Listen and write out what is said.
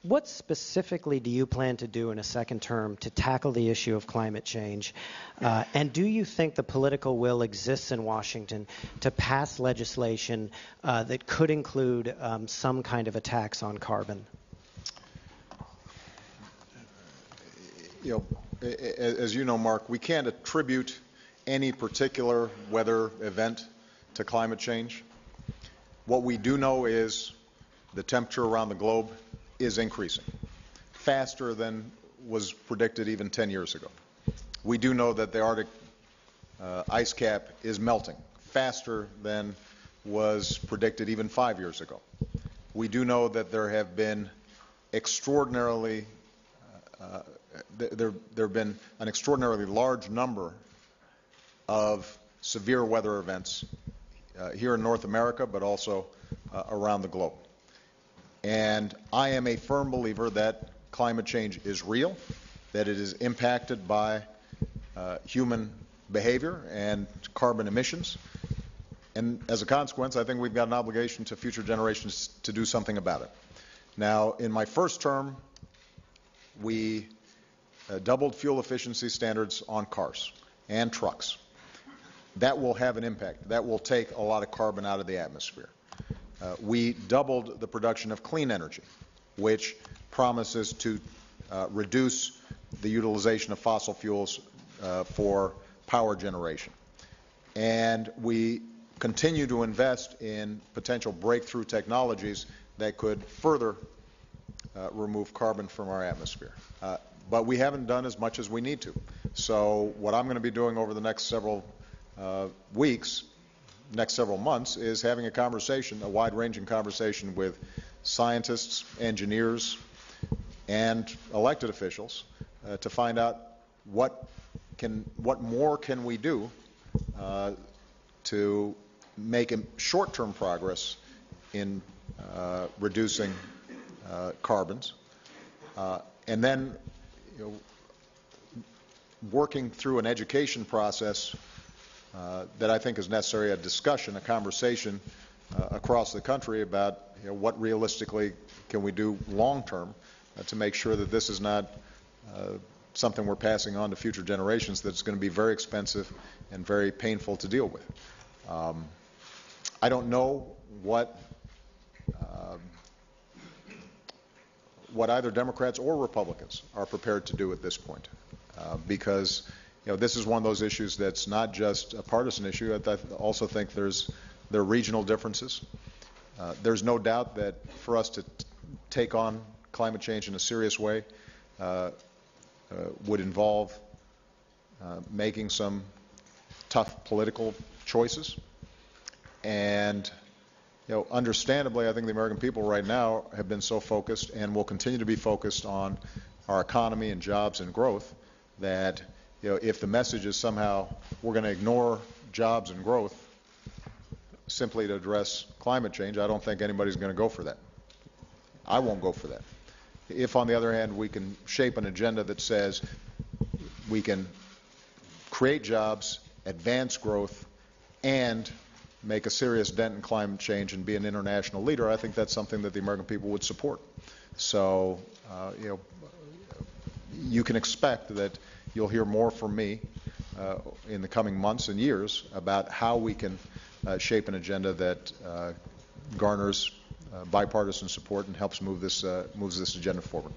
What specifically do you plan to do in a second term to tackle the issue of climate change? And do you think the political will exists in Washington to pass legislation that could include some kind of a tax on carbon? As you know, Mark, we can't attribute any particular weather event to climate change. What we do know is the temperature around the globe is increasing faster than was predicted even 10 years ago. We do know that the Arctic ice cap is melting faster than was predicted even 5 years ago. We do know that there have been extraordinarily there have been an extraordinarily large number of severe weather events here in North America, but also around the globe. And I am a firm believer that climate change is real, that it is impacted by human behavior and carbon emissions. And as a consequence, I think we've got an obligation to future generations to do something about it. Now, in my first term, we doubled fuel efficiency standards on cars and trucks. That will have an impact. That will take a lot of carbon out of the atmosphere. We doubled the production of clean energy, which promises to reduce the utilization of fossil fuels for power generation. And we continue to invest in potential breakthrough technologies that could further remove carbon from our atmosphere. But we haven't done as much as we need to. So what I'm going to be doing over the next several weeks, next several months, is having a conversation, a wide-ranging conversation with scientists, engineers, and elected officials to find out what more can we do to make short-term progress in reducing carbons, and then working through an education process that I think is necessary, a discussion, a conversation across the country about what realistically can we do long-term to make sure that this is not something we're passing on to future generations that's going to be very expensive and very painful to deal with. I don't know what either Democrats or Republicans are prepared to do at this point, because this is one of those issues that's not just a partisan issue. I also think there are regional differences. There's no doubt that for us to take on climate change in a serious way would involve making some tough political choices. And understandably, I think the American people right now have been so focused and will continue to be focused on our economy and jobs and growth that if the message is somehow we're going to ignore jobs and growth simply to address climate change, I don't think anybody's going to go for that. I won't go for that. If, on the other hand, we can shape an agenda that says we can create jobs, advance growth, and make a serious dent in climate change and be an international leader, I think that's something that the American people would support. So, you can expect that you'll hear more from me in the coming months and years about how we can shape an agenda that garners bipartisan support and helps moves this agenda forward.